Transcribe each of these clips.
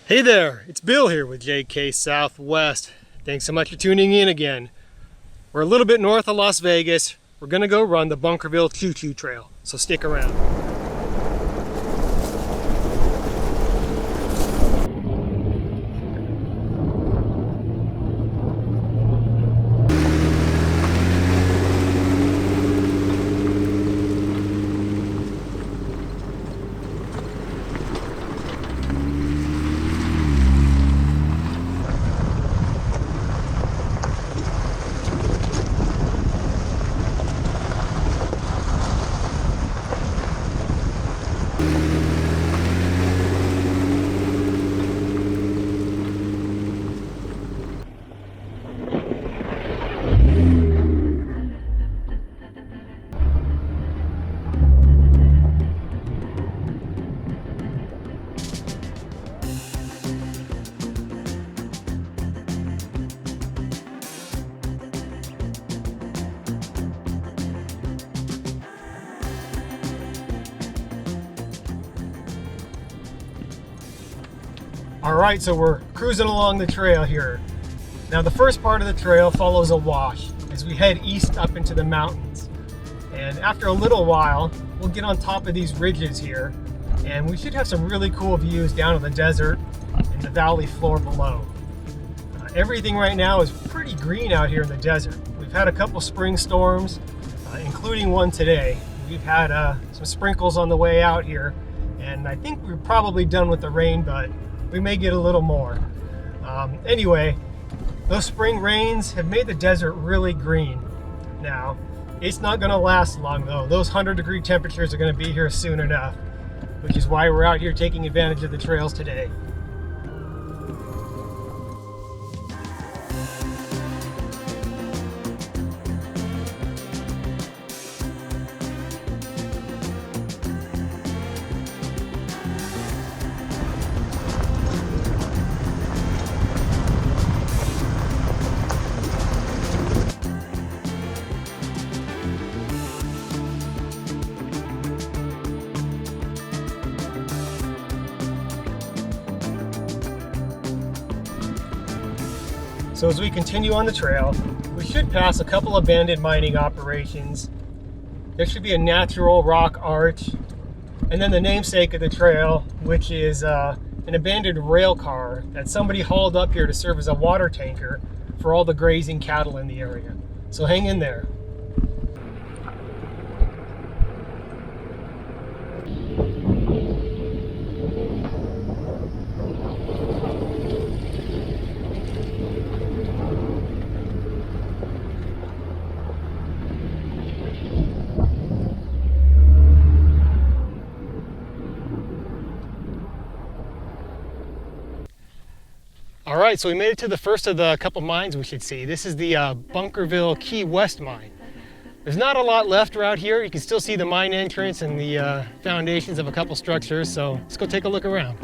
Hey there, it's Bill here with JK Southwest. Thanks so much for tuning in again. We're a little bit north of Las Vegas. We're gonna go run the Bunkerville Choo Choo Trail, so stick around. Alright, so we're cruising along the trail here. Now the first part of the trail follows a wash as we head east up into the mountains. And after a little while, we'll get on top of these ridges here, and we should have some really cool views down in the desert and the valley floor below. Everything right now is pretty green out here in the desert. We've had a couple spring storms, including one today. We've had some sprinkles on the way out here, and I think we're probably done with the rain, but we may get a little more. Anyway, those spring rains have made the desert really green. Now, it's not gonna last long though. Those 100-degree temperatures are gonna be here soon enough, which is why we're out here taking advantage of the trails today. So as we continue on the trail, we should pass a couple abandoned mining operations. There should be a natural rock arch, and then the namesake of the trail, which is an abandoned rail car that somebody hauled up here to serve as a water tanker for all the grazing cattle in the area. So hang in there. All right, so we made it to the first of the couple mines we should see. This is the Bunkerville Key West mine. There's not a lot left around here. You can still see the mine entrance and the foundations of a couple structures, so let's go take a look around.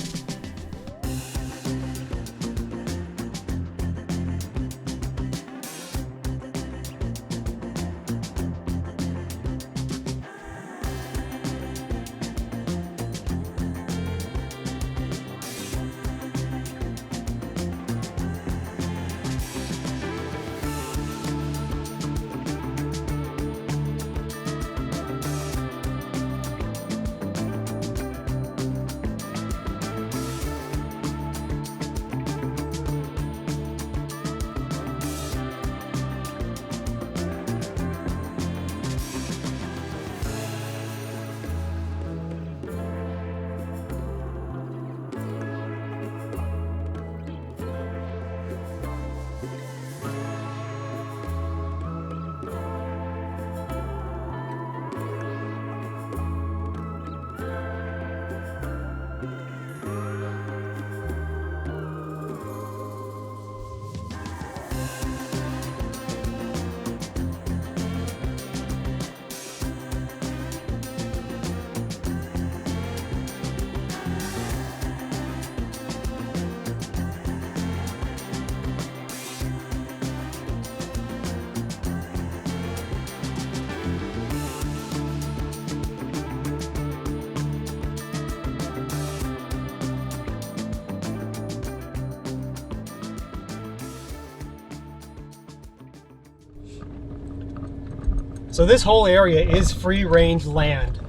So this whole area is free range land,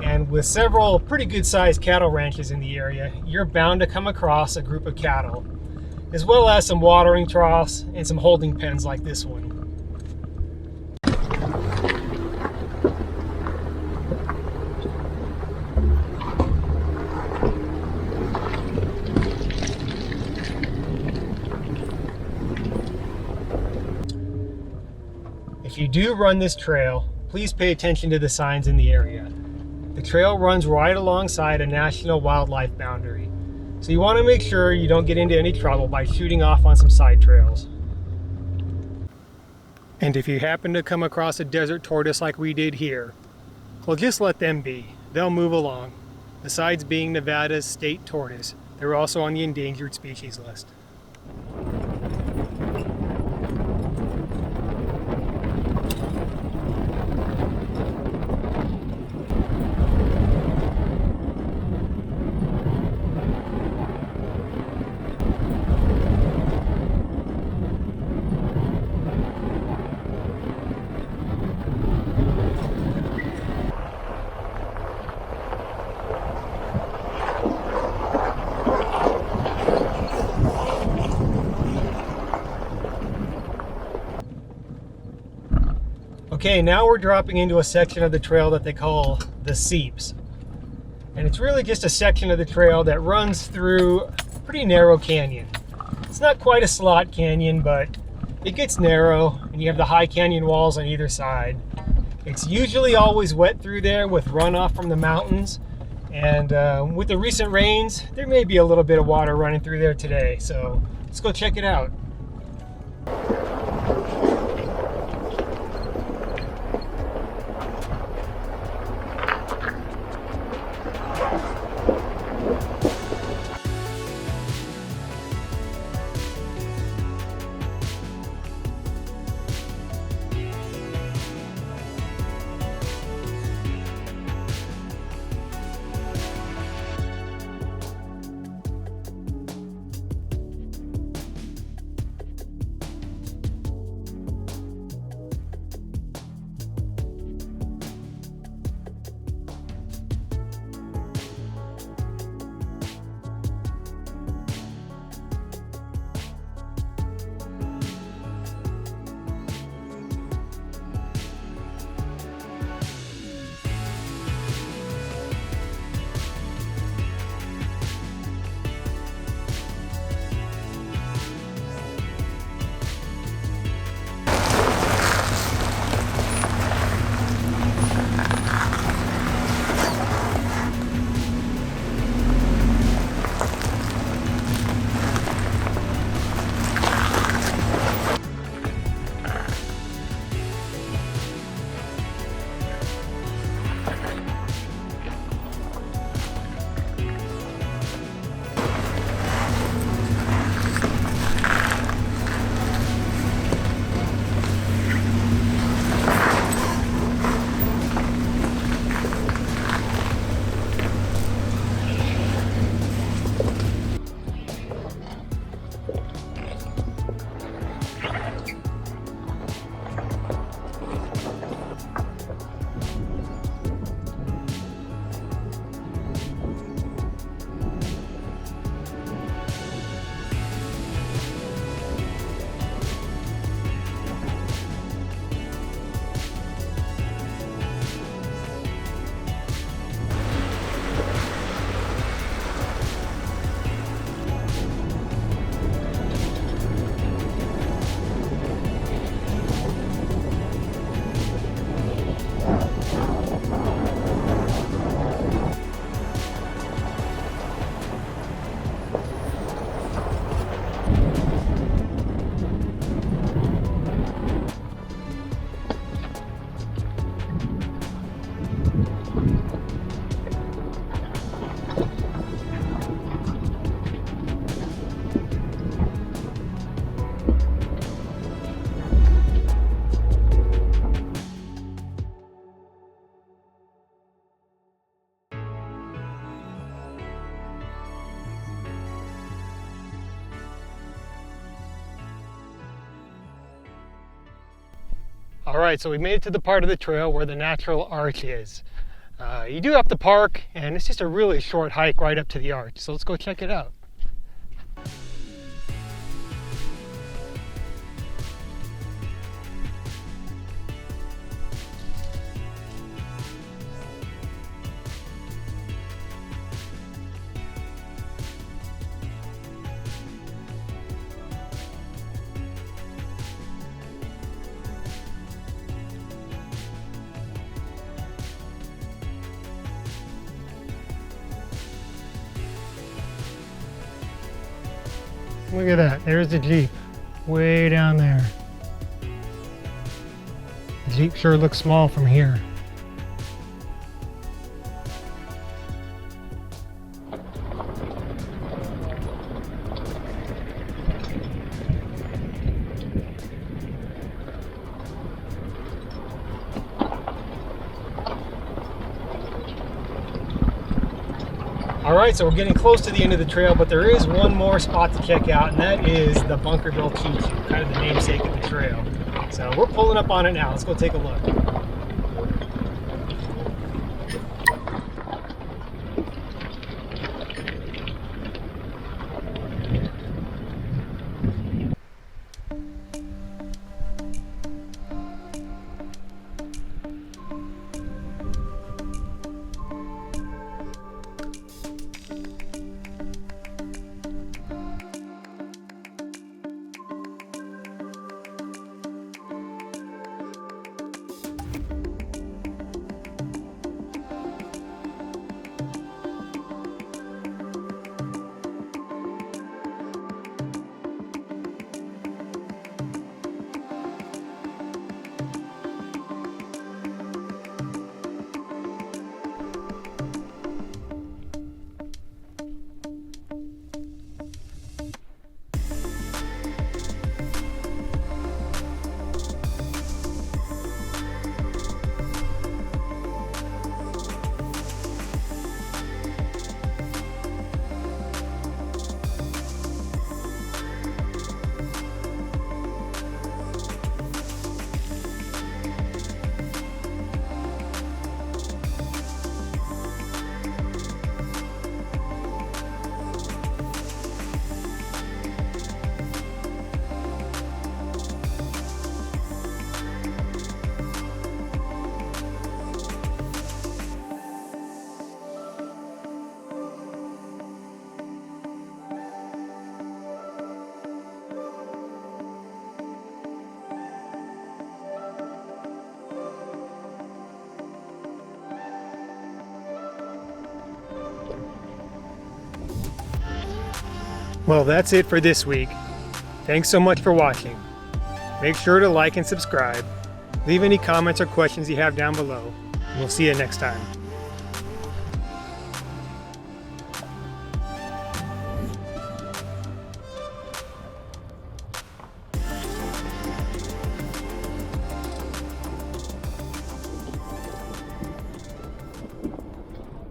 and with several pretty good sized cattle ranches in the area, you're bound to come across a group of cattle, as well as some watering troughs and some holding pens like this one. If you do run this trail, please pay attention to the signs in the area. The trail runs right alongside a national wildlife boundary, so you want to make sure you don't get into any trouble by shooting off on some side trails. And if you happen to come across a desert tortoise like we did here, well, just let them be. They'll move along. Besides being Nevada's state tortoise, they're also on the endangered species list. Okay, now we're dropping into a section of the trail that they call the seeps. And it's really just a section of the trail that runs through a pretty narrow canyon. It's not quite a slot canyon, but it gets narrow, and you have the high canyon walls on either side. It's usually always wet through there with runoff from the mountains, and with the recent rains, there may be a little bit of water running through there today, so let's go check it out. All right, so we made it to the part of the trail where the natural arch is. You do have to park, and it's just a really short hike right up to the arch. So let's go check it out. Look at that, there's the Jeep, way down there. The Jeep sure looks small from here. All right, so we're getting close to the end of the trail, but there is one more spot to check out, and that is the Bunkerville Choo Choo, kind of the namesake of the trail. So we're pulling up on it now. Let's go take a look. Well, that's it for this week. Thanks so much for watching. Make sure to like and subscribe. Leave any comments or questions you have down below. We'll see you next time.